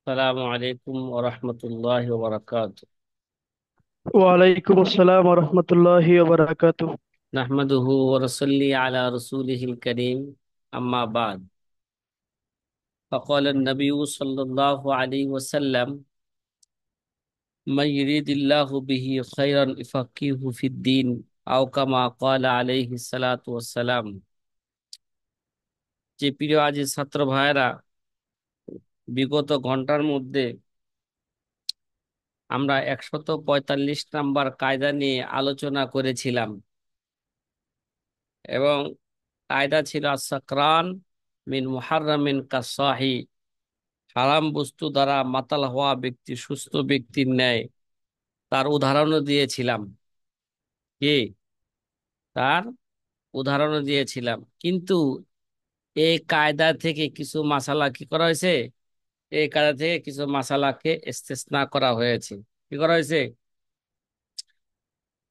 আসসালামু আলাইকুম ওয়া রাহমাতুল্লাহি ওয়া বারাকাতুহু। ওয়ালাইকুম আসসালাম রহমতুল্লাহি ওবরাকাতু। নাহমাদুহু ওয়া নুসাল্লি আলা রাসূলিহিল কারীম, আম্মা বা'দ। ফাকালা an-নাবিয়্যু সাল্লাল্লাহু আলাইহি ওয়াসাল্লাম, মান ইউরিদিল্লাহু বিহি খায়রান ইউফাক্কিহু ফিদ-দীন, আও কামা ক্বালা আলাইহিস সালাতু ওয়াস সালাম। যে প্রিয় আজিজ ছাত্র ভাইয়েরা, বিগত ঘন্টার মধ্যে আমরা 145 নাম্বার কায়দা নিয়ে আলোচনা করেছিলাম এবং কায়দা ছিল আস-সাকরান মিন মুহাররামিন কাস-সাহি। হারাম বস্তু দ্বারা মাতাল হওয়া ব্যক্তি সুস্থ ব্যক্তির ন্যায়, তার উদাহরণও দিয়েছিলাম। কি? তার উদাহরণও দিয়েছিলাম, কিন্তু এই কায়দা থেকে কিছু মাসালা কি করা হয়েছে? এই কায়দা থেকে কিছু মাসালাকে ইস্তেসনা করা হয়েছে। কি করা হয়েছে?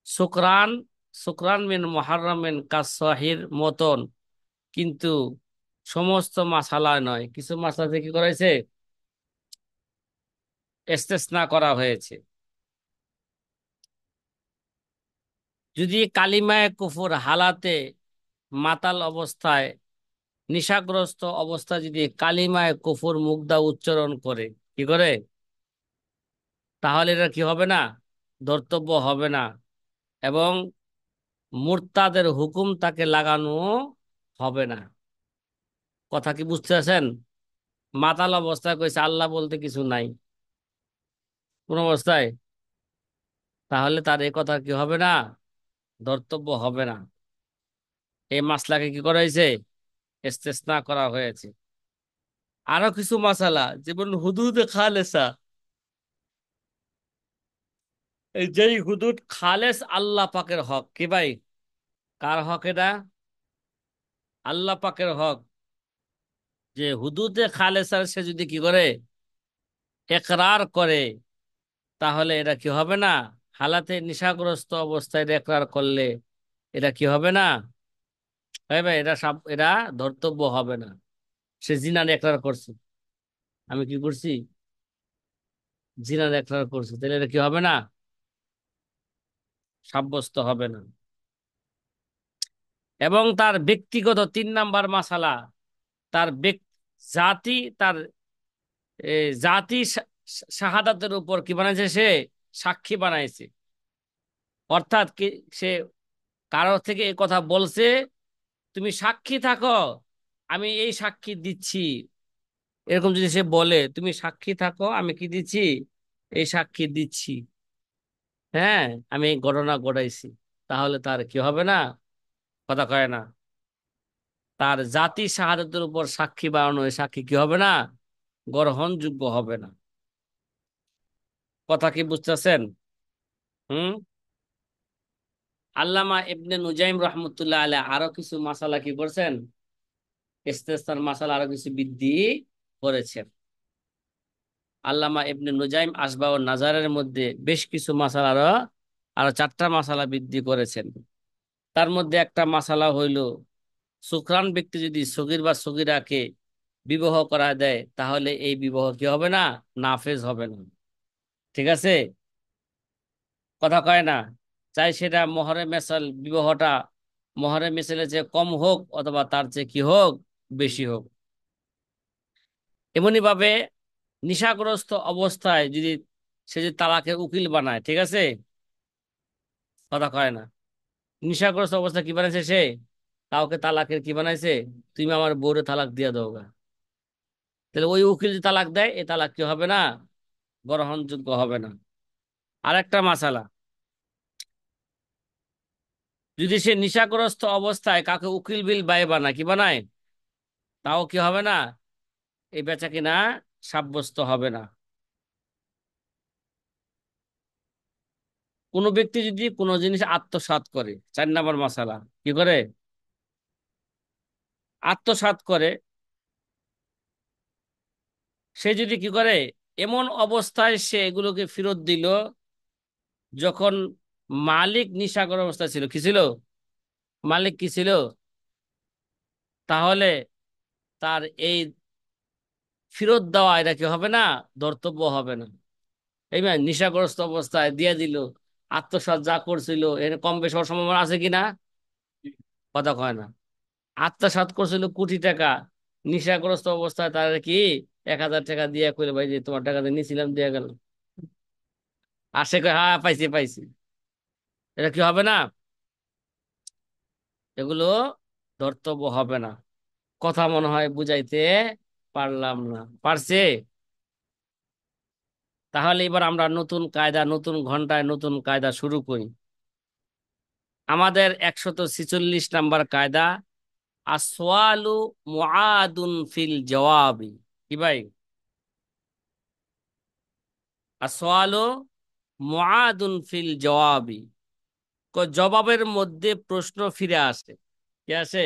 শুকরান, শুকরান মিন মুহাররামিন কাস-সাহির মতন, কিন্তু সমস্ত মাসালা নয়, কিছু মাসালা থেকে কি করা হয়েছে? ইস্তেসনা করা হয়েছে। যদি কালিমায়ে কুফর হালাতে, মাতাল অবস্থায়, নিশাগ্রস্ত অবস্থায় যদি কালিমায়ে কুফর মুগ্ধা উচ্চারণ করে, কি করে, তাহলে এটা কি হবে না? ধর্তব্য হবে না, এবং মুরতাদের হুকুম তাকে লাগানো হবে না। কথা কি বুঝতে আছেন? মাতাল অবস্থায় কইছে আল্লাহ বলতে কিছু নাই কোন অবস্থায়, তাহলে তার এই কথা কি হবে না? ধর্তব্য হবে না। এই মাসলাকে কি করা হয়েছে? ইস্তেসনা করা হয়েছে। আরো কিছু মাসালা, যেমন হুদুদ খালেসা, এই যেই হুদুদ খালেস আল্লাহ পাকের হক। কি ভাই? কার হক এটা? আল্লাহ পাকের হক। যে হুদুদে খালেসার সে যদি কি করে, একরার করে, তাহলে এটা কি হবে না? হালাতে নিশাগ্রস্ত অবস্থায় এটা একরার করলে এটা কি হবে না? ভাই ভাই, এটা এটা ধর্তব্য হবে না। সে জিনার একরার করছে। আমি কি করছি? জিনার একরার করছি, তাহলে এটা কি হবে না? সাব্যস্ত হবে না। এবং তার ব্যক্তিগত 3 নাম্বার মাসালা, তার জাতি, তার জাতি শাহাদাতের উপর কি বানাইছে সে? সাক্ষী বানাইছে। অর্থাৎ কি, সে কারো থেকে এই কথা বলছে, তুমি সাক্ষী থাকো, আমি এই সাক্ষী দিচ্ছি। এরকম যদি সে বলে, তুমি সাক্ষী থাকো, আমি কি দিচ্ছি? এই সাক্ষী দিচ্ছি, হ্যাঁ, আমি এই ঘটনা ঘটাইছি, তাহলে তার কি হবে না? কথা কয় না। তার জাতি শাহাদাতের উপর সাক্ষী বানানো, এই সাক্ষী কি হবে না? গ্রহণযোগ্য হবে না। কথা কি বুঝতেছেন? হুম। আল্লামা ইবনে নুজাইম রহমতুল্লাহ আলাইহ আরো কিছু মাসালা কি করছেন? ইস্তেসনার মাসালা আরো কিছু বৃদ্ধি করেছেন। আল্লামা ইবনে নুজাইম আসবাউ নাজারের মধ্যে বেশ কিছু মাসালা আরো আরো 4টা মাসালা বৃদ্ধি করেছেন। তার মধ্যে একটা মাসালা হইল, সুকরান ব্যক্তি যদি সগীর বা সগীরাকে বিবাহ করা দেয়, তাহলে এই বিবাহ কি হবে না? নাফেজ হবে না। ঠিক আছে? কথা কয় না। চাই সেটা মোহরে মেসাল বিবাহটা মোহরে মেসালের চেয়ে কম হোক, অথবা তার চেয়ে কি হোক, বেশি হোক। এমনি ভাবে নিশাগ্রস্ত অবস্থায় যদি সে যে তালাকের উকিল বানায়, ঠিক আছে? কথা কয় না। নিশাগ্রস্ত অবস্থা কি বানাইছে সে? কাউকে তালাকের কি বানাইছে? তুমি আমার বউরে তালাক দিয়ে দাও গা। তাহলে ওই উকিল যে তালাক দেয়, এ তালাক কি হবে না? গ্রহণযোগ্য হবে না। আর একটা মাসালা, যদি সে নিশাগ্রস্ত অবস্থায় কাউকে উকিল বিল বাই বানায়, কি বানায়, তাও কি হবে না? এই বেচা কিনা সাব্যস্ত হবে না। কোনো ব্যক্তি যদি কোনো জিনিস আত্মসাৎ করে, 4 নম্বর মাসালা, কি করে? আত্মসাৎ করে। সে যদি কি করে, এমন অবস্থায় সে এগুলোকে ফেরত দিল যখন মালিক নিশাগ্র অবস্থায় ছিল। কি ছিল? মালিক কি ছিল? তাহলে তার এই ফেরত দেওয়া এটা কি হবে না? ধর্তব্য হবে না। এই মানে নেশাগ্রস্ত অবস্থায় দিয়ে দিল, আত্মসাৎ যা করছিল এর কম বেশি হওয়ার সম্ভাবনা আছে কিনা? কথা কয় না। আত্মসাৎ করছিল কোটি টাকা, নেশাগ্রস্ত অবস্থায় তার কি 1,000 টাকা দিয়ে কইলে ভাই যে তোমার টাকা দিয়ে নিয়েছিলাম দিয়ে গেল, আর সে কয় হ্যাঁ পাইছি পাইছি, এটা কি হবে না? এগুলো ধর্তব্য হবে না। কথা মনে হয় বুঝাইতে পারলাম না, পারছে? তাহলে এবার আমরা নতুন কায়দা, নতুন ঘন্টায় নতুন কায়দা শুরু করি। আমাদের 146 নাম্বার কায়দা, আসওয়ালু মুআদুন ফিল জওয়াবি। কি ভাই? আসওয়ালু মুআদুন ফিল জওয়াবি, জবাবের মধ্যে প্রশ্ন ফিরে আসে। কি আসে?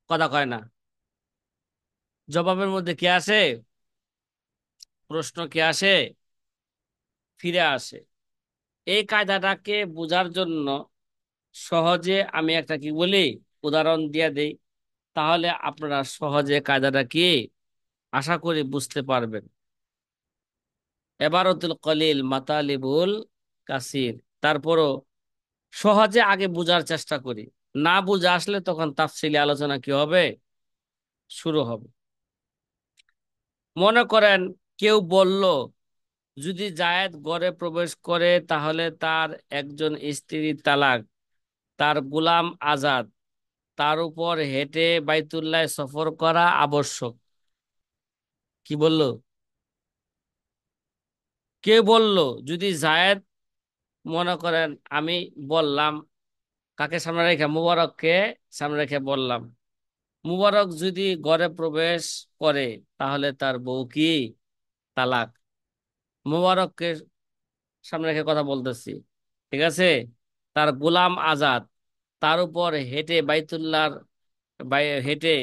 কথা কয় না। জবাবের মধ্যে কি আসে? প্রশ্ন কি আসে? ফিরে আসে। এই কায়দাটাকে বোঝার জন্য সহজে আমি একটা কি বলি, উদাহরণ দিয়ে দেই, তাহলে আপনারা সহজে কায়দাটা কি আশা করি বুঝতে পারবেন। এবারতুল কলিল মাতালিবুল কাসির। তারপরও সহজে আগে বোঝার চেষ্টা করি, না বুঝে আসলে তখন তাফসিলি আলোচনা কি হবে, শুরু হবে। মনে করেন কেউ বলল, যদি জায়েদ ঘরে প্রবেশ করে তাহলে তার একজন স্ত্রী তালাক, তার গোলাম আজাদ, তার উপর হেঁটে বাইতুল্লাহ সফর করা আবশ্যক। কি বলল? কে বলল? যদি জায়েদ, মনে করেন আমি বললাম, কাকে সামনে রেখে? মুবারককে সামনে রেখে বললাম, মুবারক যদি ঘরে প্রবেশ করে তাহলে তার বউ কি তালাক। মুবারককে সামনে রেখে কথা বলতেছি, ঠিক আছে? তার গোলাম আজাদ, তার উপর হেঁটে বাইতুল্লাহর হেঁটে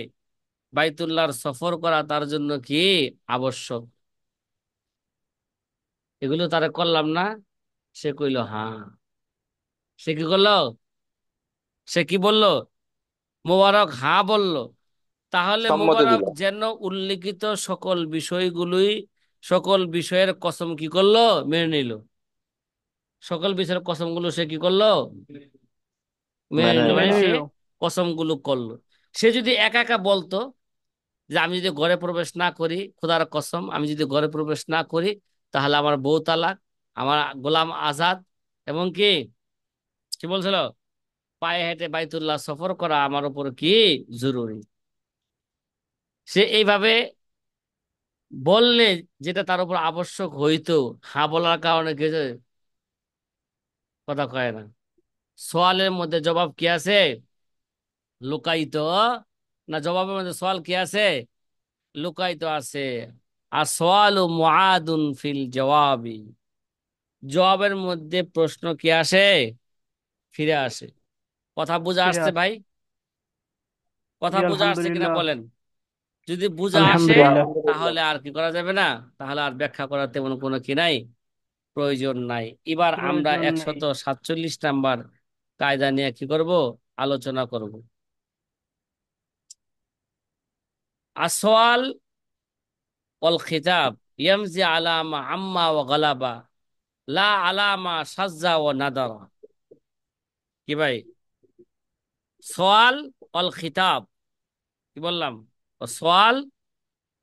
বাইতুল্লাহর সফর করা তার জন্য কি আবশ্যক। এগুলো তারা করলাম না? সে কইল হ্যাঁ। সে কি করলো? সে কি বলল? মোবারক হ্যাঁ বলল। তাহলে সম্মতি মোবারক দিল। যেন উল্লিখিত সকল বিষয়গুলোই, সকল বিষয়ের কসম কি করলো, মেনে নিল। সকল বিষয়ের কসমগুলো সে কি করলো, মেনে মেনে নিল, নিল। মানে মেনে সে নিল। কসমগুলো করলো। সে যদি একা একা বলতো যে আমি যদি ঘরে প্রবেশ না করি, খোদার কসম আমি যদি ঘরে প্রবেশ না করি তাহলে আমার বউ তালাক, আমার গোলাম আজাদ, এবং কি কি বলছিল, পায়ে হেঁটে বাইতুল্লাহ সফর করা আমার উপর কি জরুরি। সে এইভাবে বললে, যেটা তার উপর আবশ্যক হইতো, হ্যাঁ বলার কারণে কি হয়েছে? কথা কয় না। সোয়ালের মধ্যে জবাব কি আছে? লুকায়িত না? জবাবের মধ্যে সোয়াল কি আছে? লুকায়িত আছে। আর সোয়ালু মুআদুন ফিল জওয়াবি, জবাবের মধ্যে প্রশ্ন কি আসে, ফিরে আসে। কথা বোঝা ফিরে আসছে আস। ভাই? কথা জি বোঝা আসছে কিনা আলহামদুলিল্লাহ। বলেন। যদি বুঝা আসে আলহামদুলিল্লাহ। তাহলে আর কি করা যাবে না, তাহলে আর ব্যাখ্যা করার তেমন কোনো কি নাই, প্রয়োজন নাই। এবার আমরা প্রয়োজন নেই। 147 নাম্বার কায়দা নিয়ে কি করব, আলোচনা করব। আসওয়াল ওয়াল খিতাব ইয়ামজি আলা মা আম্মা ওয়া গালাবা, লা আলা মা সাজ্জা ওয়া নাদারা। কি ভাই? সোয়াল ওয়াল খিতাব, কি বললাম? সোয়াল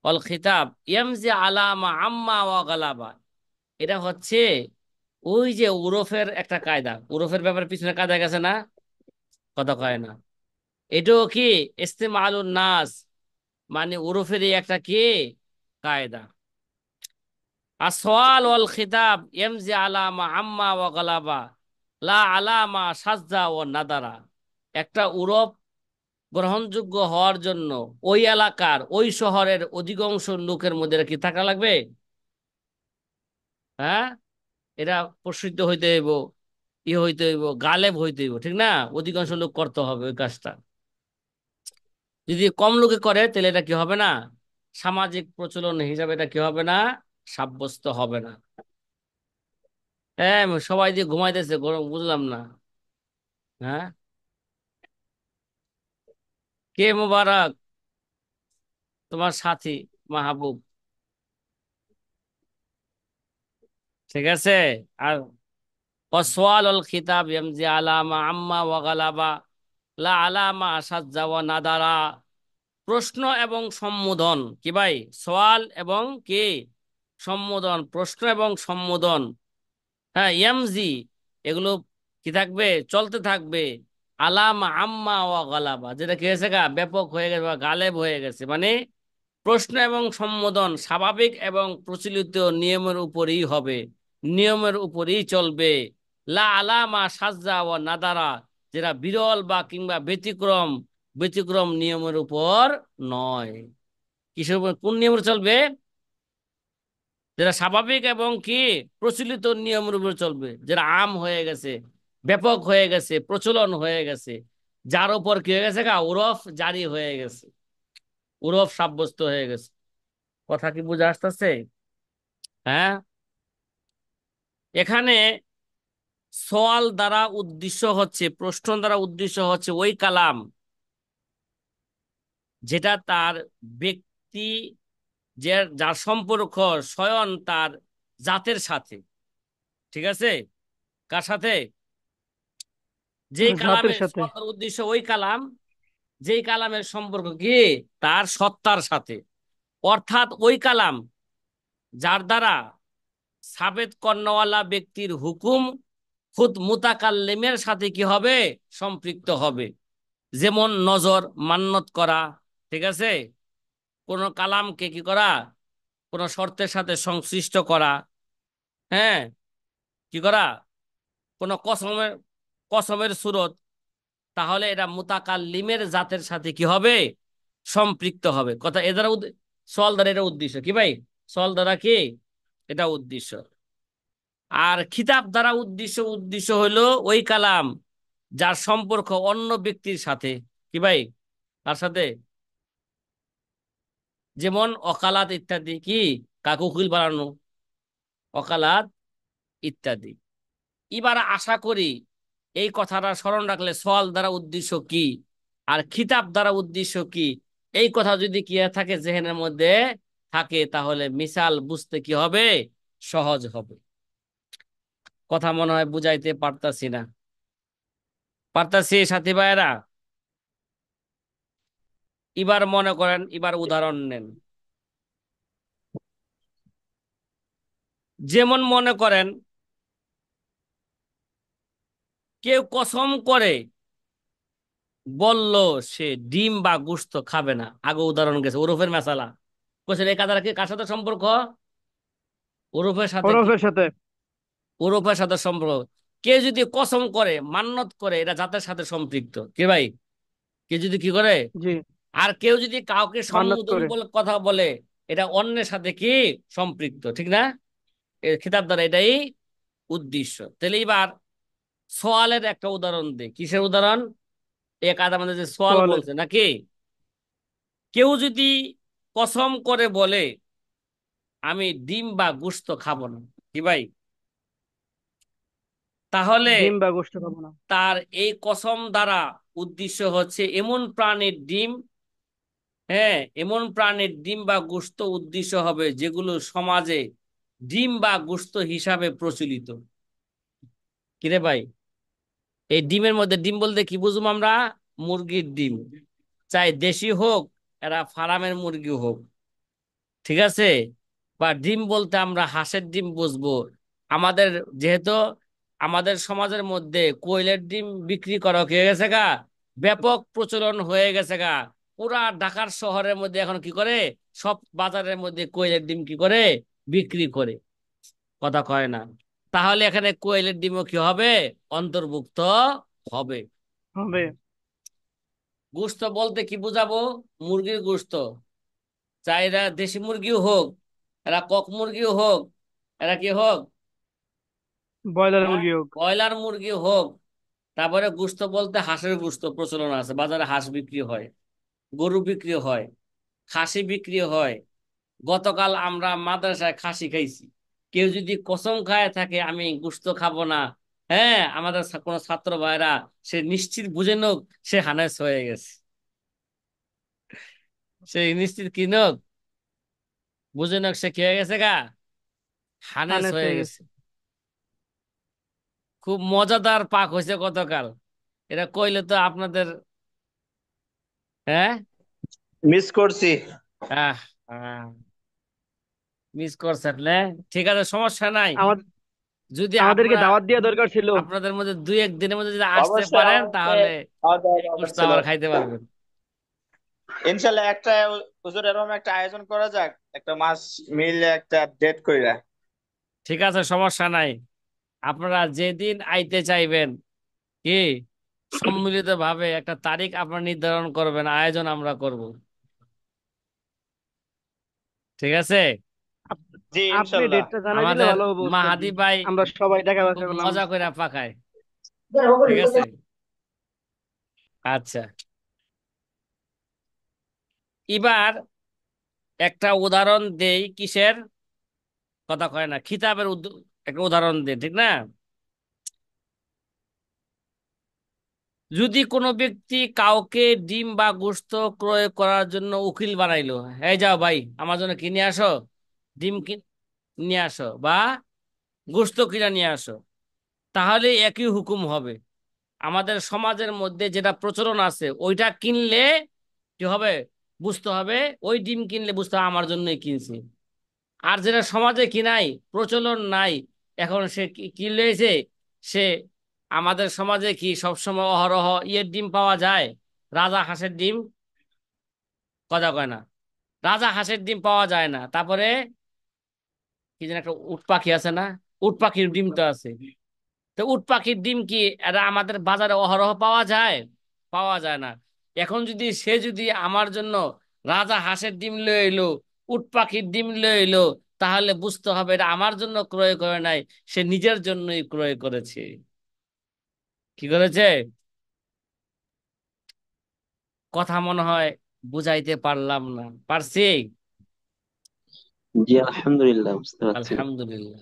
ওয়াল খিতাব ইয়ামজি আলা মা আম্মা ওয়া গালাবা, এটা হচ্ছে ওই যে উরফের একটা কায়দা। উরফের ব্যাপারে পিছনে কায়দা গেছে না? কথা কয় না। এটাও কি ইস্তেমালুন নাস, মানে উরফেরই একটা কি কায়দা। আসওয়াল ওয়াল খিতাব ইয়ামজি আলা মা আম্মা ওয়া গালাবা, লা আলা মা সাজ্জা ওয়া নাদারা। একটা উরফ গ্রহণযোগ্য হওয়ার জন্য ওই এলাকার, ওই শহরের অধিকাংশ লোকের মধ্যে এটা কি থাকা লাগবে? হ্যাঁ, এটা প্রসিদ্ধ হইতে হইব, হইতে হইব, গালেব হইতে হইব, ঠিক না? অধিকাংশ লোক করতে হবে ওই কাজটা। যদি কম লোকে করে তাহলে এটা কি হবে না, সামাজিক প্রচলন হিসাবে এটা কি হবে না, সাব্যস্ত হবে না। হ্যাঁ, সবাই যে ঘুমাইতেছে গরম, বুঝলাম না। হ্যাঁ, কে মোবারক? তোমার সাথী মাহবুব। ঠিক আছে। আর ওয়াসওয়াল আল খিতাব ইয়ামজি আলামা আম্মা ওয়া গালাবা লা আলামা সাজ্জা ওয়া নাদারা। প্রশ্ন এবং সম্বোধন কি ভাই? সওয়াল এবং কি সম্বোধন, প্রশ্ন এবং সম্বোধন। হ্যাঁ, ইয়ামজি, এগুলো কি থাকবে? চলতে থাকবে। আলামা আম্মা ওয়া গালাবা, যেটা কি হয়েছে গা, ব্যাপক হয়ে গেছে বা গালেব হয়ে গেছে, মানে প্রশ্ন এবং সম্বোধন স্বাভাবিক এবং প্রচলিত নিয়মের উপরই হবে, নিয়মের উপরই চলবে। লা আলামা সাজ্জা ও নাদারা, যেটা বিরল বা কিংবা ব্যতিক্রম, ব্যতিক্রম নিয়মের উপর নয়। কিসের উপর, কোন নিয়মের চলবে? যেটা স্বাভাবিক এবং কি প্রচলিত নিয়মের উপর চলবে, যেটা আম হয়ে গেছে, ব্যাপক হয়ে গেছে, প্রচলন হয়ে গেছে, যার উপর কি হয়ে গেছে গা, ওরফ জারি হয়ে গেছে, ওরফ সাব্যস্ত হয়ে গেছে। কথা কি বুঝে আসতেছে? হ্যাঁ। এখানে সওয়াল দ্বারা উদ্দেশ্য হচ্ছে, প্রশ্ন দ্বারা উদ্দেশ্য হচ্ছে ওই কালাম যেটা তার ব্যক্তি, যে যার সম্পর্ক স্বয়ং তার জাতের সাথে। ঠিক আছে? কার সাথে? যেই জাতের কালামের সাথে। সওয়াল দ্বারা উদ্দেশ্য ওই কালাম, যেই কালামের সম্পর্ক কি তার সত্তার সাথে। অর্থাৎ ওই কালাম যার দ্বারা সাবেত কর্ণওয়ালা ব্যক্তির হুকুম খুদ মুতাকাল্লিমের সাথে কি হবে, সম্পৃক্ত হবে। যেমন নজর, মান্যত করা। ঠিক আছে? কোন কালামকে কি করা, কোন শর্তের সাথে সংশ্লিষ্ট করা। হ্যাঁ, কি করা, কোন কসমের, কসমের সুরত, তাহলে এটা মুতাকাল্লিমের জাতের সাথে কি হবে, সম্পৃক্ত হবে। কথা এ দ্বারা সল দ্বারা এটা উদ্দেশ্য কি ভাই? সল দ্বারা কি এটা উদ্দেশ্য। আর খিতাব দ্বারা উদ্দেশ্য, উদ্দেশ্য হলো ওই কালাম যার সম্পর্ক অন্য ব্যক্তির সাথে। কি ভাই? তার সাথে, যেমন অকালাত ইত্যাদি, কি কাকুকুল বানানো, অকালাত ইত্যাদি। এবার আশা করি এই কথাটা স্মরণ রাখলে সওয়াল দ্বারা উদ্দেশ্য কি আর খিতাব দ্বারা উদ্দেশ্য কি, এই কথা যদি কি থাকে জেহেনের মধ্যে থাকে, তাহলে মিসাল বুঝতে কি হবে, সহজ হবে। কথা মনে হয় বুঝাইতে পারতাছি না? পারতাছি সাথী ভাইয়েরা? এবার মনে করেন, এবার উদাহরণ নেন। যেমন মনে করেন কেউ কসম করে বলল সে ডিম বা গোশত খাবে না। আগে উদাহরণ গেছে ওরফের মেসালা, কোশ্চেন এই কাদার কি কার সাথে সম্পর্ক? ওরফের সাথে। কি ওরফের সাথে। ওরফের সাথে সম্পর্ক। কেউ যদি কসম করে, মান্যত করে, এটা জাতের সাথে সম্পৃক্ত। কি ভাই? কেউ যদি কি করে, জি। আর কেউ যদি কাউকে মান্যত সম্বোধন করে। বলে কথা বলে, এটা অন্যের সাথে কি সম্পৃক্ত, ঠিক না? খিতাব দ্বারা এটাই উদ্দেশ্য। তাহলে এবার সোয়ালের একটা উদাহরণ দে। কিসের উদাহরণ? এক আধ আমাদের যে সোয়াল সোয়ালের। বলছে নাকি, কেউ যদি কসম করে বলে আমি ডিম বা গোশত খাবো না। কি ভাই? তাহলে ডিম বা গোশত খাবো না। তার এই কসম দ্বারা উদ্দেশ্য হচ্ছে এমন প্রাণীর ডিম, হ্যাঁ, এমন প্রাণীর ডিম বা গোশত উদ্দেশ্য হবে যেগুলো সমাজে ডিম বা গোশত হিসাবে প্রচলিত। কিরে ভাই? এই ডিমের মধ্যে, ডিম বলতে কি বুঝবো আমরা? মুরগির ডিম, চাই দেশি হোক, এরা ফার্মের মুরগি হোক। ঠিক আছে? বা ডিম বলতে আমরা হাঁসের ডিম বুঝবো। আমাদের, যেহেতু আমাদের সমাজের মধ্যে কোয়েলের ডিম বিক্রি করা হয়ে গেছে গা, ব্যাপক প্রচলন হয়ে গেছে গা। পুরা ঢাকার শহরের মধ্যে এখন কি করে, সব বাজারের মধ্যে কোয়েলের ডিম কি করে, বিক্রি করে। কথা কয় না? তাহলে এখানে কোয়েলের ডিমও কি হবে, অন্তর্ভুক্ত হবে। হবে। গোশত বলতে কি বুঝাবো? মুরগির গোশত, চাই এরা দেশি মুরগিও হোক, এরা কক মুরগিও হোক, এরা কি হোক, ব্রয়লার হ্যাঁ, মুরগি হোক। ব্রয়লার মুরগি হোক। তারপরে গোশত বলতে হাঁসের গোশত প্রচলন আছে, বাজারে হাঁস বিক্রি হয়, গরু বিক্রি হয়, খাসি বিক্রি হয়। গতকাল আমরা মাদ্রাসায় খাসি খাইছি। কেউ যদি কসম খায় থাকে আমি গোশত খাবো না, হ্যাঁ, আমাদের কোনো ছাত্র ভাইরা, সে নিশ্চিত বুঝে নোক সে হানেস হয়ে গেছে, সে নিশ্চিত কি নোক বুঝে সে কি হয়ে গেছে গা, হানেস হানেস হয়ে হয়ে গেছে। গেছে। খুব মজাদার পাক হয়েছে গতকাল। এটা কইলে তো আপনাদের, হ্যাঁ। মিস করছি। আহ মিস করছেন না? ঠিক আছে, সমস্যা নাই। আমাদের যদি আমাদেরকে আপনারা, দাওয়াত দেওয়া দরকার ছিল। আপনাদের মধ্যে দুই এক দিনের মধ্যে যদি আসতে অবশ্যই পারেন আমাকে তাহলে খাওয়া দাওয়া এই দরকার গোশত ছিল। আবার খাইতে পারবেন। ইনশাল্লাহ একটা হুজুর এরকম একটা আয়োজন করা যাক, একটা মাস মিলে একটা ডেট কইরা। ঠিক আছে, সমস্যা নাই। আপনারা যেদিন আইতে চাইবেন, কি সম্মিলিত ভাবে একটা তারিখ আপনারা নির্ধারণ করবেন, আয়োজন আমরা করব। ঠিক আছে। আপ- জি আপনি ইনশাল্লাহ। ডেটটা জানাই দিলে আমাদের ভালো হবে ওস্তাদ জি। মাহাদি ভাই আমরা সবাই দেখা খুব বাসা করলাম। মজা করে পাকায়। ঠিক আছে। আচ্ছা, এবার একটা উদাহরণ দেই, কিসের কথা কয় না, খিতাবের একটা উদাহরণ দেই, ঠিক না? যদি কোনো ব্যক্তি কাউকে ডিম বা গোশত ক্রয় করার জন্য উকিল বানাইলো, এই যাও ভাই আমার জন্য কিনে আসো, ডিম নিয়ে আসো বা গোশত কিনে নিয়ে আসো, তাহলে একই হুকুম হবে। আমাদের সমাজের মধ্যে যেটা প্রচলন আছে ওইটা কিনলে কি হবে, বুঝতে হবে ওই ডিম কিনলে বুঝতে হবে আমার জন্যই কিনছি। আর যেটা সমাজে কিনাই, প্রচলন নাই, এখন সে কি লয়েছে, সে আমাদের সমাজে কি সবসময় অহরহ ইয়ের ডিম পাওয়া যায়, রাজা হাঁসের ডিম, কথা কয় না, রাজা হাঁসের ডিম পাওয়া যায় না। তারপরে কি যেন একটা উট পাখি আছে না, উট পাখির ডিম তো আছে। তো উট পাখির ডিম কি এটা আমাদের বাজারে অহরহ পাওয়া যায়? পাওয়া যায় না। এখন যদি সে যদি আমার জন্য রাজা হাঁসের ডিম লয়ে এলো, উট পাখির ডিম লয়ে এলো, তাহলে বুঝতে হবে এটা আমার জন্য ক্রয় করে নাই, সে নিজের জন্যই ক্রয় করেছে। কি করেছে? কথা মনে হয় বুঝাইতে পারলাম না, পারছি? জি আলহামদুলিল্লাহ বুঝতে পারছি। আলহামদুলিল্লাহ।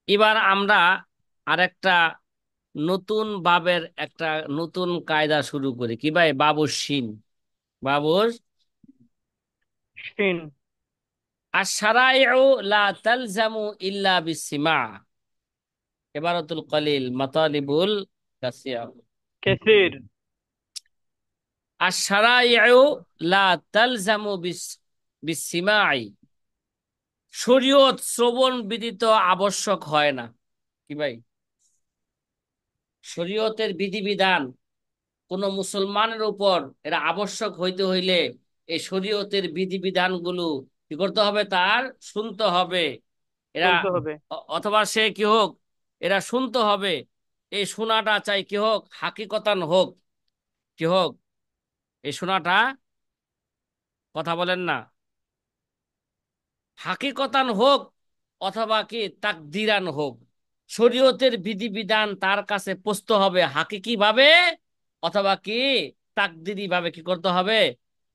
এবার আমরা আরেকটা নতুন বাবের একটা নতুন কায়দা শুরু করি, কি ভাই, বাবুর শিন, বাবুর। শিন। আশ-শারাইউ লা তালজামু ইল্লা বিসসিমা, ইবারাতুল কলিল মাতালিবুল কাসিয়া। কেসির। আশ-শারাইউ লা তালজামু বিসসিমাই, শরীয়ত শ্রবণ ব্যতীত আবশ্যক হয় না। কি ভাই, শরীয়তের বিধিবিধান কোন মুসলমানের উপর এটা আবশ্যক হইতে হইলে এই শরীয়তের বিধিবিধানগুলো কি করতে হবে, তার শুনতে হবে। এরা শুনতে হবে। অথবা সে কি হোক, এরা শুনতে হবে। এই শোনাটা চাই কি হোক, হাকিকতান হোক, কি হোক এই শোনাটা, কথা বলেন না, হাকিকতান হোক অথবা কি তাকদিরান হোক, শরীয়তের বিধিবিধান তার কাছে পৌঁছতে হবে হাকিকি ভাবে অথবা কি তাকদিরি ভাবে, কি করতে হবে,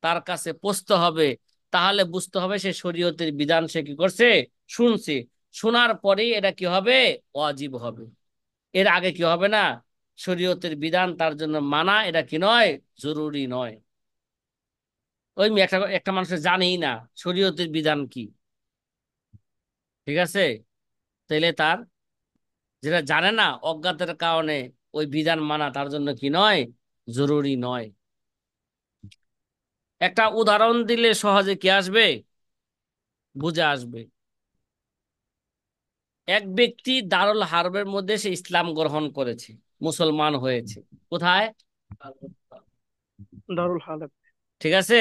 তার কাছে পৌঁছতে হবে। তাহলে বুঝতে হবে সে শরীয়তের বিধান সে কি করছে, শুনছে। শোনার পরেই এটা কি হবে, ওয়াজিব হবে। এর আগে কি হবে না, শরীয়তের বিধান তার জন্য মানা এটা কি নয়, জরুরি নয়। ওই একটা একটা মানুষের জানেই না শরীয়তের বিধান কি, ঠিক আছে, তাইলে তার, যেটা জানে না অজ্ঞাতের কারণে ওই বিধান মানা তার জন্য কি নয়, জরুরি নয়। একটা উদাহরণ দিলে সহজে কি আসবে, বুঝে আসবে। এক ব্যক্তি দারুল হারবের মধ্যে সে ইসলাম গ্রহণ করেছে, মুসলমান হয়েছে। কোথায়? দারুল হালেব। ঠিক আছে।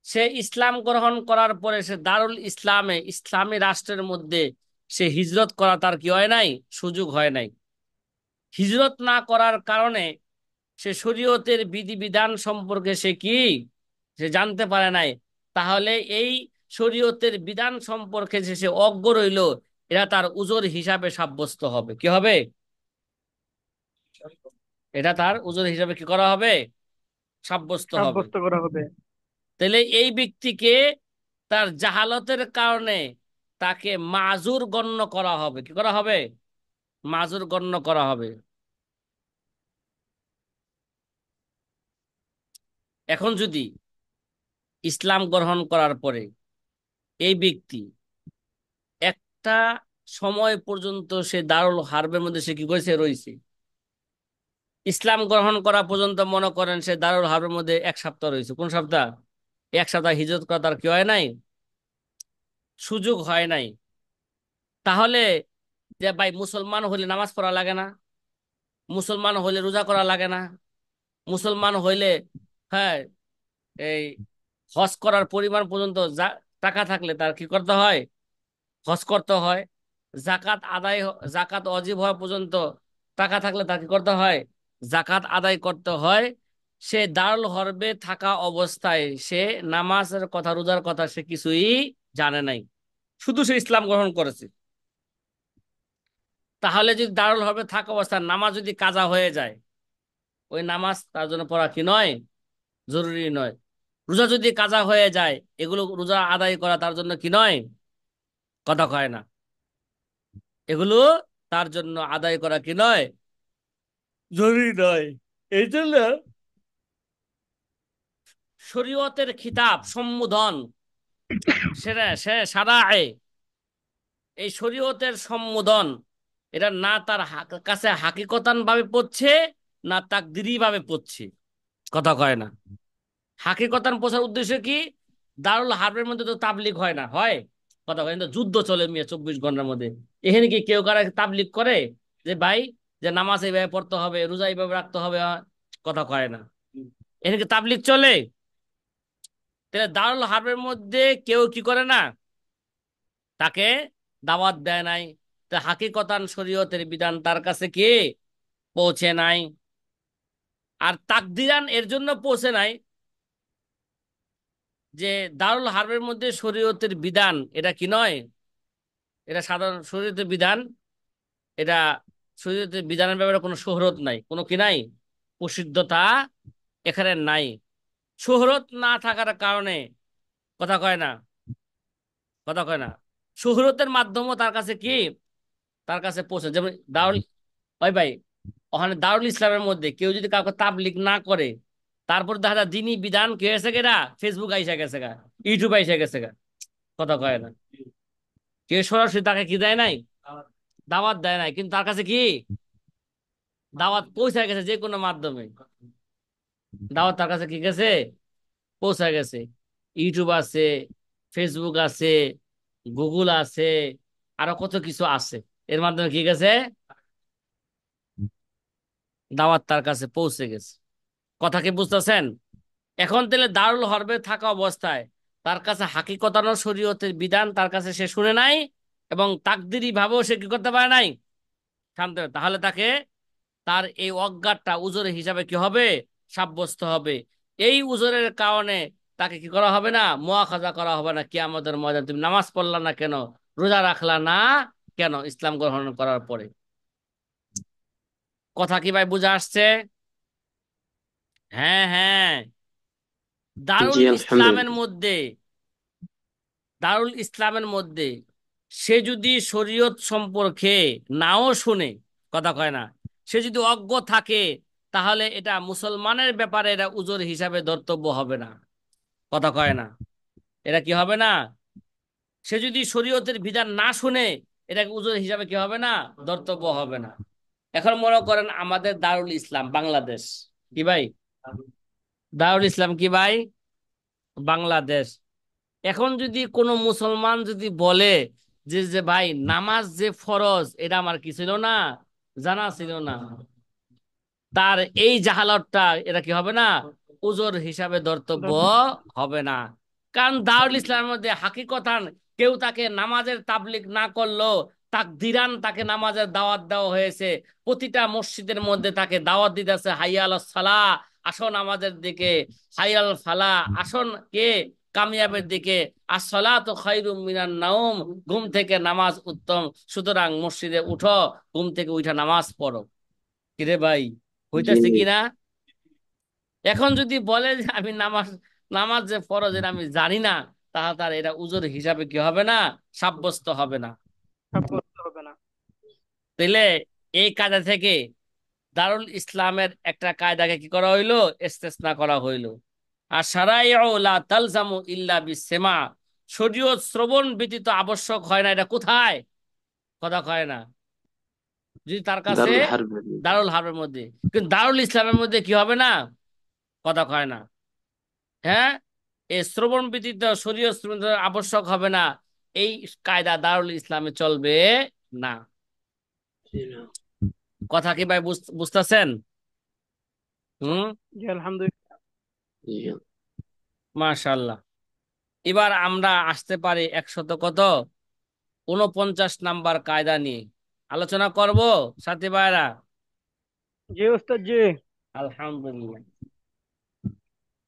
সে ইসলাম গ্রহণ করার পরে সে দারুল ইসলামে, ইসলামী রাষ্ট্রের মধ্যে সে হিজরত করা তার কি হয় নাই, সুযোগ হয় নাই। হিজরত না করার কারণে সে শরীয়তের বিধিবিধান সম্পর্কে সে কি, সে জানতে পারে নাই। তাহলে এই শরীয়তের বিধান সম্পর্কে যে সে অজ্ঞ রইল, এটা তার উজর হিসাবে সাব্যস্ত হবে। কি হবে, এটা তার উজর হিসাবে কি করা হবে, সাব্যস্ত হবে। সাব্যস্ত করা হবে। তাহলে এই ব্যক্তিকে তার জাহালতের কারণে তাকে মাজুর গণ্য করা হবে। কি করা হবে, মাজুর গণ্য করা হবে। এখন যদি ইসলাম গ্রহণ করার পরে এই ব্যক্তি একটা সময় পর্যন্ত সে দারুল হারবের মধ্যে সে কি করেছে, রয়েছে। ইসলাম গ্রহণ করা পর্যন্ত মনে করেন সে দারুল হারবের মধ্যে 1 সপ্তাহ রয়েছে। কোন সপ্তাহ? 1 সপ্তাহ হিজরত করা তার কি হয় নাই, সুযোগ হয় নাই। তাহলে যে ভাই মুসলমান হলে নামাজ পড়া লাগে না, মুসলমান হলে রোজা করা লাগে না, মুসলমান হইলে হ্যাঁ এই হজ করার পরিমাণ পর্যন্ত টাকা থাকলে তার কি করতে হয়, হজ করতে হয়। জাকাত অজিব হওয়া পর্যন্ত টাকা থাকলে তার কি করতে হয়, জাকাত আদায় করতে হয়। সে দারুল হরবে থাকা অবস্থায় সে নামাজের কথা, রোজার কথা সে কিছুই জানে নাই, শুধু সে ইসলাম গ্রহণ করেছে। তাহলে যদি দারুল হরবে থাকা অবস্থায় নামাজ যদি কাজা হয়ে যায়, ওই নামাজ তার জন্য পড়া কি নয়, জরুরি নয়। রোজা যদি কাজা হয়ে যায়, এগুলো রোজা আদায় করা তার জন্য কি নয়, কথা কয় না, এগুলো তার জন্য আদায় করা কি নয়, জরুরি নয়। এই জন্য শরীয়তের খিতাব সম্বোধন সেটা সে সারায়ে, এই শরীয়তের সম্বোধন এটা না তার কাছে হাকিকতান ভাবে পড়ছে, না তাকদিরি ভাবে পড়ছে, কথা কয় না। হাকিকতান পৌঁছার উদ্দেশ্য কি? দারুল হারবের মধ্যে তো তাবলিগ হয় না, হয়? কথা কয়, কিন্তু যুদ্ধ চলে মিয়া 24 ঘন্টার মধ্যে। এখানে কি কেউ কারা তাবলিগ করে যে ভাই যে নামাজ এইভাবে পড়তে হবে, রোজা এইভাবে রাখতে হবে? কথা কয় না। এখানে কি তাবলিগ চলে? তাহলে দারুল হারবের মধ্যে কেউ কি করে না, তাকে দাওয়াত দেয় নাই। তা হাকিকতান শরীয়তের বিধান তার কাছে কি পৌঁছে নাই। আর তাকদিরান এর জন্য পৌঁছে নাই যে দারুল হারবের মধ্যে শরীয়তের বিধান এটা কি নয়, এটা সাধারণ শরীয়তের বিধান, এটা শরীয়তের বিধানের ব্যাপারে কোনো শোহরত নাই, কোনো কি নাই, প্রসিদ্ধতা এখানে নাই। শোহরত না থাকার কারণে, কথা কয় না, কথা কয় না, শোহরতের মাধ্যমে তার কাছে কি, তার কাছে পৌঁছে। যেমন দারুল, ওই ভাই ওখানে দারুল ইসলামের মধ্যে কেউ যদি কাউকে তাবলিগ না করে, তারপর দেখা যায় দিনী বিধান কি হয়েছে গেরা, ফেসবুক আইসা গেছে গা, ইউটিউব আইসা গেছে গা, কথা কয় না। কেউ সরাসরি তাকে কি দেয় নাই, দাওয়াত দেয় নাই, কিন্তু তার কাছে কি দাওয়াত পৌঁছে গেছে যে কোনো মাধ্যমে। দাওয়াত তার কাছে কি গেছে, পৌঁছে গেছে। ইউটিউব আছে, ফেসবুক আছে, গুগল আছে, আরো কত কিছু আছে, এর মাধ্যমে কি গেছে, দাওয়াত তার কাছে পৌঁছে গেছে। কথা কি বুঝতেছেন? এখন তাহলে দারুল হরবে থাকা অবস্থায় তার কাছে হাকিকতানো শরীয়তের বিধান তার কাছে সে শুনে নাই, এবং তাকদিরি ভাবেও সে কি করতে পারে নাই, শান্ত। তাহলে তাকে তার এই অজ্ঞাতটা উজর হিসাবে কি হবে, সাব্যস্ত হবে। এই উজরের কারণে তাকে কি করা হবে না, মুআখাজা করা হবে না কিয়ামতের ময়দানে। তুমি নামাজ পড়লা না কেন, রোজা রাখলা না কেন, ইসলাম গ্রহণ করার পরে। কথা কি ভাই বুঝে আসছে? হ্যাঁ হ্যাঁ। দারুল জি ইসলামের আলহামদুলিল্লাহ। মধ্যে, দারুল ইসলামের মধ্যে সে যদি শরীয়ত সম্পর্কে নাও শুনে, কথা কয় না, সে যদি অজ্ঞ থাকে, তাহলে এটা মুসলমানের ব্যাপারে এটা উজর হিসাবে ধর্তব্য হবে না, কথা কয় না, এটা কি হবে না। সে যদি শরীয়তের বিধান না শুনে, এটাকে উজর হিসাবে কি হবে না, ধর্তব্য হবে না। এখন মনে করেন আমাদের দারুল ইসলাম বাংলাদেশ, কি ভাই, দারুল ইসলাম কি ভাই, বাংলাদেশ। এখন যদি কোনো মুসলমান যদি বলে যে যে ভাই নামাজ যে ফরজ এটা আমার কি ছিল না, জানা ছিল না, তার এই জাহালতটা এটা কি হবে না, উজর হিসাবে ধর্তব্য হবে না। কারণ দারুল ইসলামের মধ্যে হাকিকতান কেউ তাকে নামাজের তাবলিগ না করলো, তাকদিরান তাকে নামাজের দাওয়াত দেওয়া হয়েছে। প্রতিটা মসজিদের মধ্যে তাকে দাওয়াত দিতেছে, হাইয়া আলাস সালাহ, আসো নামাজের দিকে, হাইয়া আল ফালাহ, আসন কে কামিয়াবের দিকে, আসসালাতু খায়রুম মিনান নাওম, ঘুম থেকে নামাজ উত্তম, সুতরাং মসজিদে উঠো, ঘুম থেকে উঠা নামাজ পড়ো। কিরে ভাই, জি হইতাছে জি। কিনা? এখন যদি বলে যে আমি নামাজ, নামাজ যে ফরজ এটা আমি জানি না, তাহলে তার এটা উজর হিসাবে কি হবে না, সাব্যস্ত হবে না। সাব্যস্ত হবে না। তাইলে এই কায়দা থেকে দারুল ইসলামের একটা কায়দাকে কি করা হইলো, ইস্তেসনা করা হইলো। আর শারাইউ লা তালজামু ইল্লা বিসসিমা, শরীয়ত শ্রবণ ব্যতীত আবশ্যক হয় না। এটা কোথায়? কথা কয় না। যদি তার কাছে দারুল হারব। দারুল হারবের মধ্যে, কিন্তু দারুল ইসলামের মধ্যে কি হবে না? কথা কয় না। হ্যাঁ, এই শ্রবণ ব্যতীত শরীয়ত শ্রবণ আবশ্যক হবে না, এই কায়দা দারুল ইসলামে চলবে না। কথা কি ভাই বুঝতেছেন? হুম। জি আলহামদুলিল্লাহ। মাশাআল্লাহ। এবার আমরা আসতে পারি 149 নাম্বার কায়দা নিয়ে আলোচনা করব সাথী ভাইরা। জি ওস্তাদ জি। আলহামদুলিল্লাহ।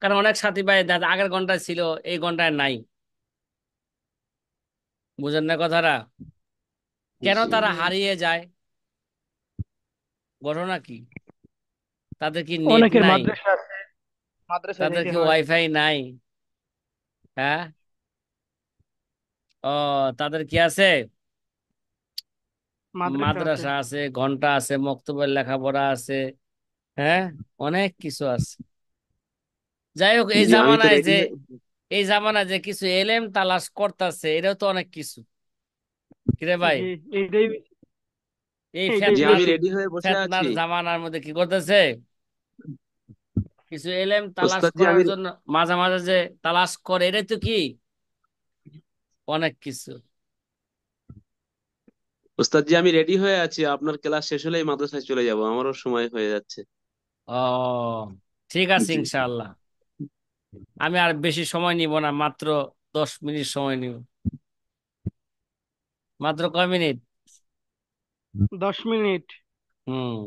কারণ অনেক সাথী ভাই আগের ঘন্টায় ছিল, এই ঘন্টায় নাই। বুঝেন না কথাটা? কেন জি। তারা জি হারিয়ে যায়? ঘটনা কি? তাদের কি নেট অনেকের নাই? মাদ্রাসা আছে, মাদ্রাসায় তাদের যাইতে কি হয়। ওয়াইফাই নাই? হ্যাঁ। ও, তাদের কি আছে? মাদ্রাসা আছে। মাদ্রাসা আছে, ঘন্টা আছে, মক্তবের লেখাপড়া আছে। হ্যাঁ, অনেক কিছু আছে। যাই হোক, জি আমি তো রেডি। এই জামানায় যে কিছু এলেম তালাশ করতেছে, এটাও তো অনেক কিছু। কিরে ভাই? জি, এইটাই এই এইটাই জি আমি বেশি। রেডি হয়ে বসে আছি। ফেতনার জামানার মধ্যে কি করতেছে? কিছু এলেম তালাশ ওস্তাদ জি করার আমি জন্য মাঝে মাঝে যে তালাশ করে, এটাই তো কি অনেক কিছু। ওস্তাদ জি আমি রেডি হয়ে আছি, আপনার ক্লাস শেষ হলেই মাদ্রাসায় চলে যাব, আমারও সময় হয়ে যাচ্ছে। ও, ঠিক আছে, জি। ইনশাআল্লাহ। আমি আর বেশি সময় নিব না, মাত্র 10 মিনিট সময় নিব। মাত্র কয় মিনিট? 10 মিনিট। হুম।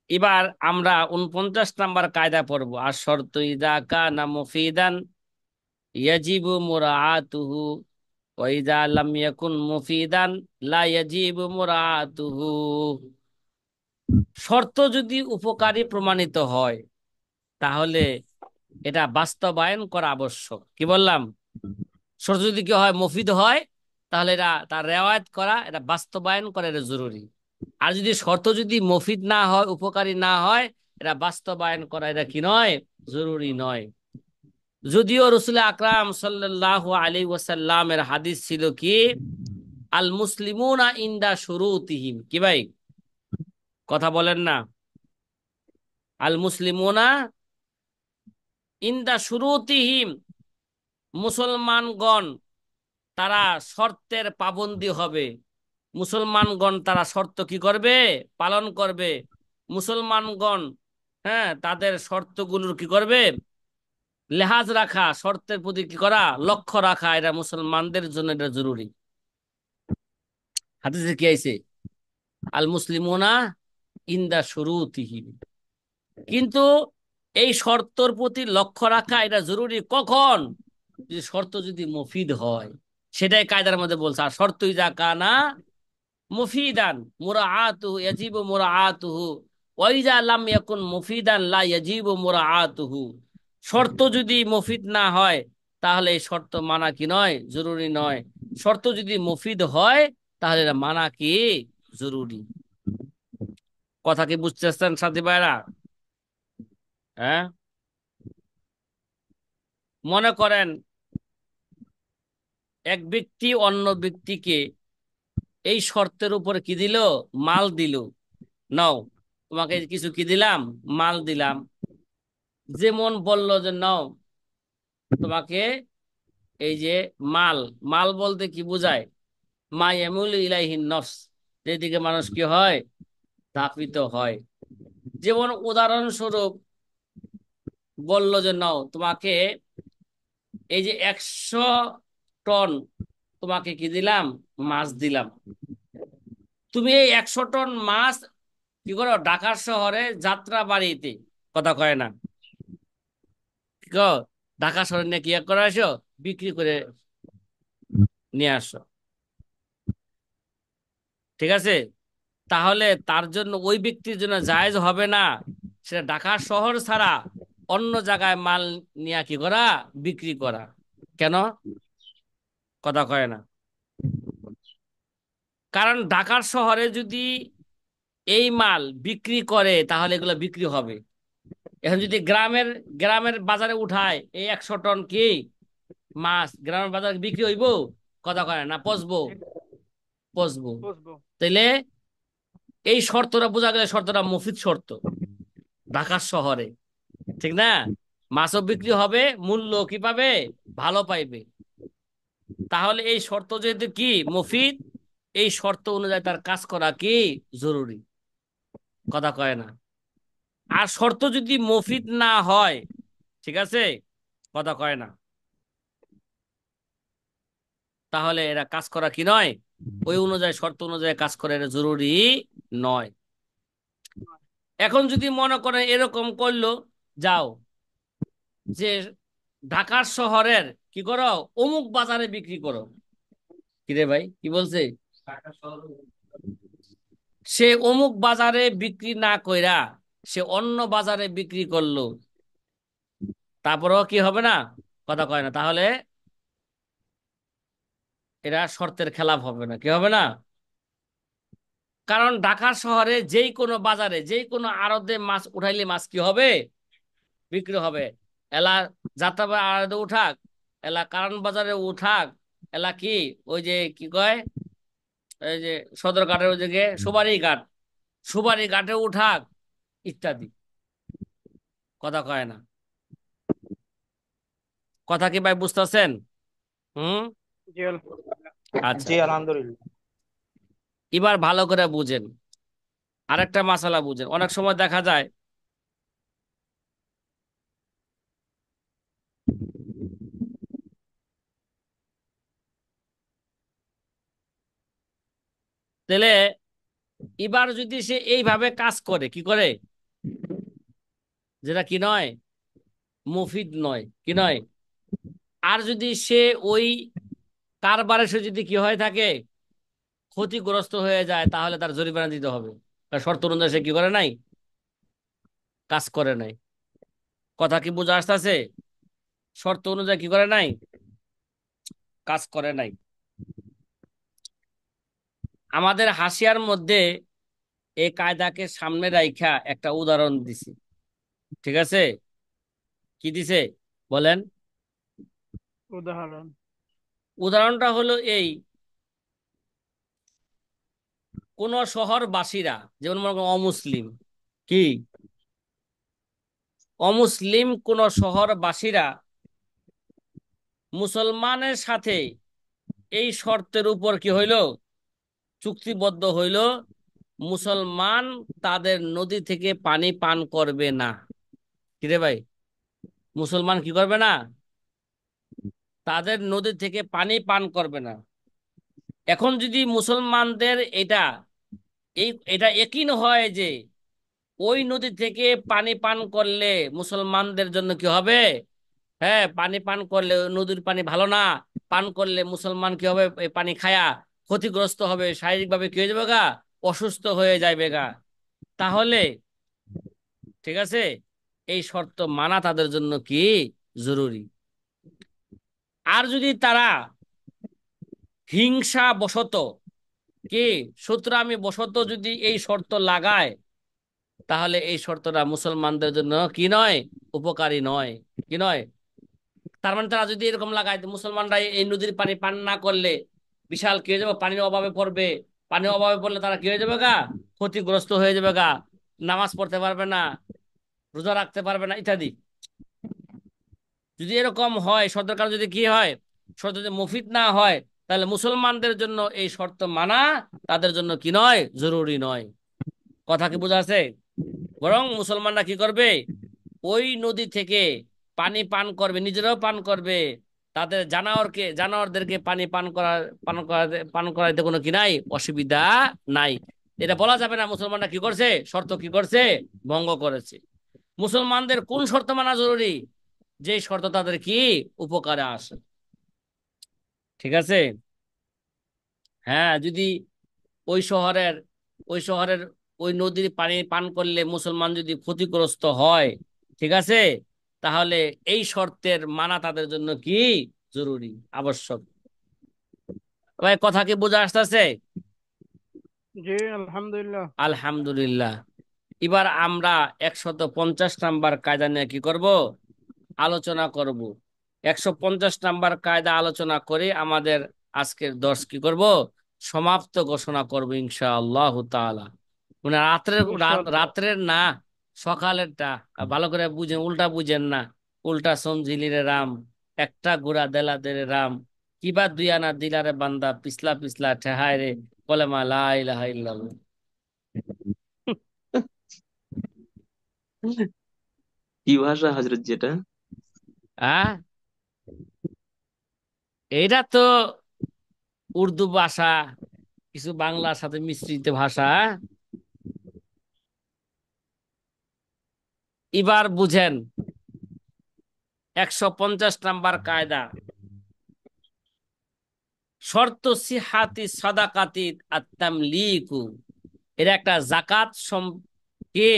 এবার আমরা 49 নাম্বার কায়দা পড়বো। আর শর্ত ইদা কানা মুফিদান ইয়াজিবু মুরাআতুহু ওয়া ইদা লাম ইয়াকুন মুফিদান লা ইয়াজিবু মুরাআতুহু। শর্ত যদি উপকারী প্রমাণিত হয়, তাহলে এটা বাস্তবায়ন করা আবশ্যক। কি বললাম? শর্ত যদি কি হয়, মুফিদ হয়, তাহলে এটা তার রেওয়ায়েত করা, এটা বাস্তবায়ন করা, এটা জরুরি। আর যদি শর্ত যদি মুফিদ না হয়, উপকারী না হয়, এটা বাস্তবায়ন করা এটা কি নয়? জরুরি নয়। যদিও রসুল আকরাম সাল্লাল্লাহু আলাইহি ওয়াসাল্লামের হাদিস ছিল কি, আল মুসলিমুনা ইনদা শুরুতিহিম। কি ভাই, কথা বলেন না? আল মুসলিমুনা ইনদা শুরুতিহিম, মুসলমানগণ তারা শর্তের পাবন্দী হবে। মুসলমানগণ তারা শর্ত কি করবে? পালন করবে। মুসলমানগণ, হ্যাঁ, তাদের শর্তগুলোর কি করবে? লেহাজ রাখা, শর্তের প্রতি কি করা? লক্ষ্য রাখা, এটা মুসলমানদের জন্য এটা জরুরি। হাদিসে কি আইছে? আল মুসলিমুনা ইনদা শুরুতিহিম। কিন্তু এই শর্তর প্রতি লক্ষ্য রাখা এটা জরুরি কখন? যদি শর্ত যদি মুফিদ হয়, সেটাই কায়দার মধ্যে বলছে। আর শর্ত ইজা কানা মুফিদান মুরাআতুহু ইয়াজিবু মুরাআতুহু ওয়া ইজা লাম ইয়াকুন মুফিদান লা ইয়াজিবু মুরাআতুহু। শর্ত যদি মুফিদ না হয়, তাহলে এই শর্ত মানা কি নয়? জরুরি নয়। শর্ত যদি মুফিদ হয়, তাহলে এটা মানা কি? জরুরি। কথা কি বুঝতেছেন সাথী ভাইরা? হ্যাঁ। মনে করেন এক ব্যক্তি অন্য ব্যক্তিকে এই শর্তের উপরে কি দিল? মাল দিল। নাও, তোমাকে কিছু কি দিলাম? মাল দিলাম। যেমন বলল যে নাও, তোমাকে এই যে মাল, মাল বলতে কি বোঝায়? মা ইয়ামুলু ইলাইহিন নফস, যেদিকে মানুষ কি হয়? ধাপিত হয়। যেমন উদাহরণস্বরূপ বলল যে নাও, তোমাকে এই যে 100 টন তোমাকে কি দিলাম? মাছ দিলাম। তুমি এই 100 টন মাছ কি করো? ঢাকার শহরে যাত্রা বাড়িতে, কথা কয় না, কি কো? ঢাকা শহরে নিয়ে কি করে আসো? বিক্রি করে নিয়ে আসো। ঠিক আছে? তাহলে তার জন্য, ওই ব্যক্তির জন্য জায়েজ হবে না সেটা ঢাকা শহর ছাড়া অন্য জায়গায় মাল নিয়ে কি করা? বিক্রি করা। কেন? কথা কয় না। কারণ ঢাকার শহরে যদি এই মাল বিক্রি করে, তাহলে এগুলো বিক্রি হবে। এখন যদি গ্রামের গ্রামের বাজারে উঠায় এই 100 টন কি মাছ গ্রামের বাজারে বিক্রি হইব, কথা কয় না পচবো, পচবো। বুঝবো। তাইলে এই শর্তটা বোঝা গেলে শর্তটা মুফিদ শর্ত ঢাকা শহরে, ঠিক না? মাছও বিক্রি হবে, মূল্য কি পাবে, ভালো পাইবে। তাহলে এই শর্ত যেহেতু কি মুফিদ, এই শর্ত অনুযায়ী তার কাজ করা কি জরুরি, কথা কয় না। আর শর্ত যদি মুফিদ না হয়, ঠিক আছে, কথা কয় না, তাহলে এরা কাজ করা কি নয়, ওই অনুযায়ী শর্ত অনুযায়ী কাজ করা এটা জরুরি নয়। এখন যদি মনে করেন এরকম করলো, যাও যে ঢাকার শহরের কি করো, অমুক বাজারে বিক্রি করো। কিরে ভাই কি বলছে? সে অমুক বাজারে বিক্রি না কইরা সে অন্য বাজারে বিক্রি করলো, তারপরেও কি হবে না, কথা কয় না, তাহলে এরা শর্তের খেলাপ হবে না, কি হবে না? কারণ ঢাকা শহরে যেই কোনো বাজারে যেই কোনো আড়তে মাছ উঠাইলে মাছ কি হবে, বিক্রি হবে। এলা যাত্রাবাড়ি আড়তে উঠাক, এলা কারণ বাজারে উঠাক, এলা কি ওই যে কি কয়, এই যে সদরঘাটের ওই দিকে সুবারি ঘাট, সুবারি ঘাটে উঠাক ইত্যাদি, কথা কয় না। কথা কি ভাই বুঝতেছেন? হুম। জি আলহামদুলিল্লাহ। আচ্ছা, জি আলহামদুলিল্লাহ। এবার ভালো করে বুঝেন, আরেকটা মাসালা বুঝেন। অনেক সময় দেখা যায় তাহলে এবার যদি সে এইভাবে কাজ করে, কি করে, যেটা কি নয়, মুফিদ নয়, কি নয়। আর যদি সে ওই কারবারে সে যদি কি হয়ে থাকে, ক্ষতিগ্রস্ত হয়ে যায়, তাহলে তার জরিমানা দিতে হবে। তার শর্ত অনুযায়ী সে কি করে নাই, কাজ করে নাই। কথা কি বোঝা আসতেছে? শর্ত অনুযায়ী কি করে নাই, কাজ করে নাই। আমাদের হাসিয়ার মধ্যে এই কায়দাকে সামনে রাইখা একটা উদাহরণ দিছি, ঠিক আছে? কি দিছে বলেন? উদাহরণ। উদাহরণটা হলো এই, কোন শহরবাসীরা, যেমন মনে করেন অমুসলিম, কি অমুসলিম কোন শহরবাসীরা মুসলমানের সাথে এই শর্তের উপর কি হইল, চুক্তিবদ্ধ হইল, মুসলমান তাদের নদী থেকে পানি পান করবে না। কিরে ভাই, মুসলমান কি করবে না, তাদের নদী থেকে পানি পান করবে না। এখন যদি মুসলমানদের এটা একিন হয় যে ওই নদী থেকে পানি পান করলে মুসলমানদের জন্য কি হবে, হ্যাঁ পানি পান করলে ওই নদীর পানি ভালো না, পান করলে মুসলমান কি হবে, এই পানি খায়া ক্ষতিগ্রস্ত হবে, শারীরিক ভাবে কি হয়ে যাবে গা, অসুস্থ হয়ে যাবে গা। তাহলে ঠিক আছে, এই শর্ত মানা তাদের জন্য কি জরুরি। আর যদি তারা হিংসা বশত, কি শত্রুতামি বশত যদি এই শর্ত লাগায়, তাহলে এই শর্তটা মুসলমানদের জন্য কি নয়, উপকারী নয়, কি নয়। তার মানে তারা যদি এরকম লাগায় যে মুসলমানরা এই নদীর পানি পান না করলে বিশাল কি হয়ে যাবে, পানির অভাবে পড়বে, পানির অভাবে পড়লে তারা কি হয়ে যাবে গা, ক্ষতিগ্রস্ত হয়ে যাবে গা, নামাজ পড়তে পারবে না, রোজা রাখতে পারবে না ইত্যাদি। যদি এরকম হয়, শর্তের কারণে যদি কি হয়, শর্ত যদি মুফিদ না হয়, তাহলে মুসলমানদের জন্য এই শর্ত মানা তাদের জন্য কি নয়, জরুরি নয়। কথা কি বোঝা আছে? বরং মুসলমানরা কি করবে, ওই নদী থেকে পানি পান করবে, নিজেরাও পান করবে, তাদের জানোয়ারদেরকে পানি পান করাইতে কোনো কি নাই, অসুবিধা নাই। এটা বলা যাবে না মুসলমানরা কি করছে, শর্ত কি করছে, ভঙ্গ করেছে। মুসলমানদের কোন শর্ত মানা জরুরি, যে শর্ত তাদের কি উপকারে আসে, ঠিক আছে? হ্যাঁ, যদি ওই শহরের ওই শহরের ওই নদীর পানি পান করলে মুসলমান যদি ক্ষতিগ্রস্ত হয়, ঠিক আছে, তাহলে এই শর্তের মানা তাদের জন্য কি জরুরি, আবশ্যক। ভাই কথা কি বোঝা আসতেছে? জি আলহামদুলিল্লাহ। আলহামদুলিল্লাহ। এবার আমরা 150 নাম্বার কায়দা নিয়ে কি করব, আলোচনা করব। 150 নাম্বার কায়দা আলোচনা করে আমাদের আজকের দর্শ কি করব, সমাপ্ত ঘোষণা করব ইনশাআল্লাহ তাআলা। মানে ইনশাআল্লাহ। রাত্রের না, সকালেরটা। আর ভালো করে বুঝেন, উল্টা বুঝেন না। উল্টা সমঝিলি রে রাম, একটা গুড়া দেলা দে রে রাম, কিবা দুই আনা দিলারে বান্দা, পিছলা পিছলা ঠেহায় রে, কলেমা লা ইলাহা ইল্লাল্লাহ। কি ভাষা হজরত যেটা? হ্যাঁ, এইটা তো উর্দু ভাষা, কিছু বাংলার সাথে মিশ্রিত ভাষা। এবার বুঝেন 150 নাম্বার কায়দা, শর্ত সিহাতি সাদাকাতি আত-তামলিকু। এর একটা জাকাত কি,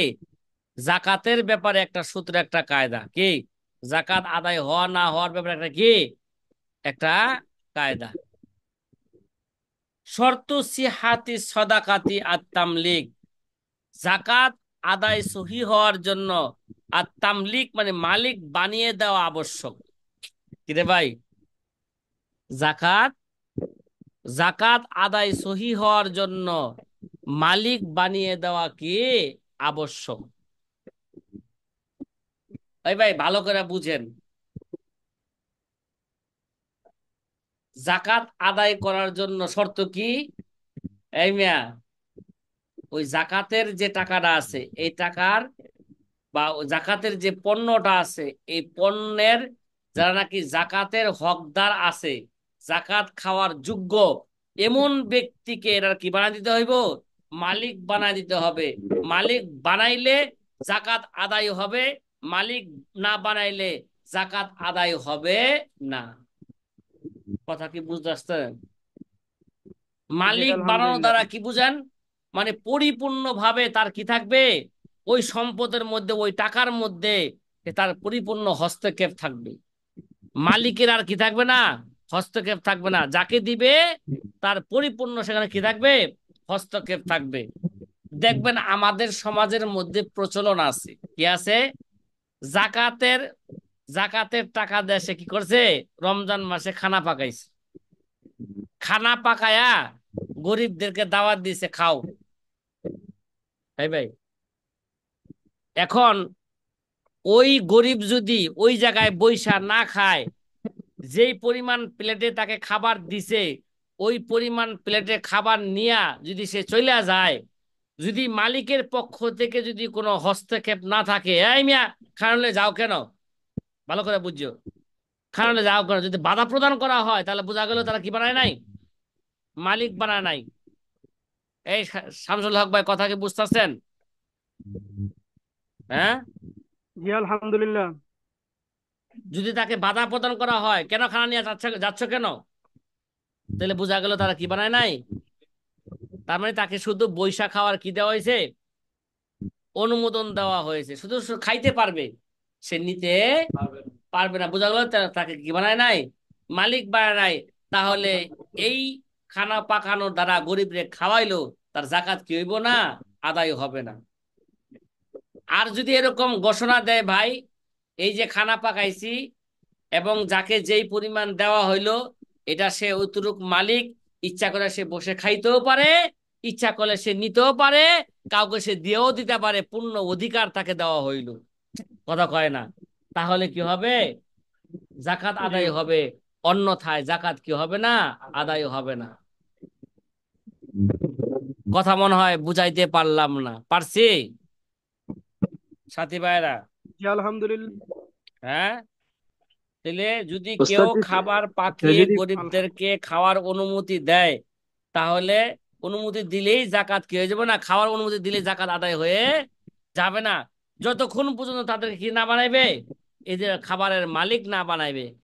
জাকাতের ব্যাপারে একটা সূত্র, একটা কায়দা কি, জাকাত আদায় হওয়া না হওয়ার ব্যাপারে একটা কি, একটা কায়দা। শর্ত সিহাতি সাদাকাতি আত-তামলিক, জাকাত আদায় সহি হওয়ার জন্য আর তামলিক মানে মালিক বানিয়ে দেওয়া আবশ্যক। কিরে ভাই, জাকাত জাকাত আদায় সহি হওয়ার জন্য মালিক বানিয়ে দেওয়া কি আবশ্যক। এই ভাই ভালো করে বুঝেন, জাকাত আদায় করার জন্য শর্ত কি? এই মিয়া, ওই জাকাতের যে টাকাটা আছে, এই টাকার বা ওই জাকাতের যে পণ্যটা আছে, এই পণ্যের যারা নাকি জাকাতের হকদার আছে, জাকাত খাওয়ার যোগ্য, এমন ব্যক্তিকে এরা কি বানায় দিতে হইব, মালিক বানায় দিতে হবে। মালিক বানাইলে জাকাত আদায় হবে, মালিক না বানাইলে জাকাত আদায় হবে না। কথা কি বুঝতে পারছেন? জি মালিক বানানো আলহামদুলিল্লাহ। দ্বারা কি বুঝেন, মানে পরিপূর্ণভাবে তার কি থাকবে, ওই সম্পদের মধ্যে, ওই টাকার মধ্যে তার পরিপূর্ণ হস্তক্ষেপ থাকবে। মালিকের আর কি থাকবে না, হস্তক্ষেপ থাকবে না। যাকে দিবে তার পরিপূর্ণ সেখানে কি থাকবে, হস্তক্ষেপ থাকবে। দেখবেন আমাদের সমাজের মধ্যে প্রচলন আছে, কি আছে, জাকাতের জাকাতের টাকা দেশে কি করছে, রমজান মাসে খানা পাকাইছে, খানা পাকায়া গরিবদেরকে দাওয়াত দিছে, খাও। ভাই ভাই, এখন ওই গরিব যদি ওই জায়গায় বইসা না খায়, যেই পরিমাণ প্লেটে তাকে খাবার দিছে, ওই পরিমাণ প্লেটে খাবার নিয়া যদি সে চলে যায়, যদি মালিকের পক্ষ থেকে যদি কোনো হস্তক্ষেপ না থাকে, এই মিয়া খানালে যাও কেন, ভালো করে বুঝছো, খানালে যাও কেন, যদি বাধা প্রদান করা হয়, তাহলে বোঝা গেল তারা কি বানায় নাই, মালিক বানায় নাই। এই শামসুল হক ভাই, কথা কি বুঝতেছেন? হ্যাঁ, জি আলহামদুলিল্লাহ। যদি তাকে বাধা প্রদান করা হয়, কেন খানা নিয়ে যাচ্ছ যাচ্ছ কেন, তাহলে বোঝা গেল তারা কি বানায় নাই। তার মানে তাকে শুধু বৈশা খাওয়ার কি দেওয়া হয়েছে, অনুমোদন দেওয়া হয়েছে, শুধু শুধু খাইতে পারবে, সে নিতে পারবে না। বোঝা গেল তাকে কি বানায় নাই, মালিক বানায় নাই। তাহলে এই খানা পাকানোর দ্বারা গরিবরে খাওয়াইলো, তার জাকাত কি হইব না, আদায় হবে না। আর যদি এরকম ঘোষণা দেয়, ভাই এই যে খানা পাকাইছি এবং যাকে যেই পরিমাণ দেওয়া হইলো, এটা সে অতটুক মালিক, ইচ্ছা করে সে বসে খাইতেও পারে, ইচ্ছা করলে সে নিতেও পারে, কাউকে সে দিয়েও দিতে পারে, পূর্ণ অধিকার তাকে দেওয়া হইল। কথা কয় না? তাহলে কি হবে, জাকাত জি আদায় হবে। অন্যথায় জাকাত কি হবে না, আদায় হবে না। কথা মনে হয় বুঝাইতে পারলাম না, পারছি সাথী ভাইরা? জি আলহামদুলিল্লাহ। হ্যাঁ, তাহলে যদি কেউ ওস্তাদ জি, খাবার কেউ পাকিয়ে যদি গরিবদেরকে খাওয়ার অনুমতি দেয়, তাহলে অনুমতি দিলেই জাকাত কি হয়ে যাবে না, খাওয়ার অনুমতি দিলেই জাকাত আদায় হয়ে যাবে না, যতক্ষণ পর্যন্ত তাদেরকে কি না বানাইবে, এদের খাবারের মালিক না বানাইবে।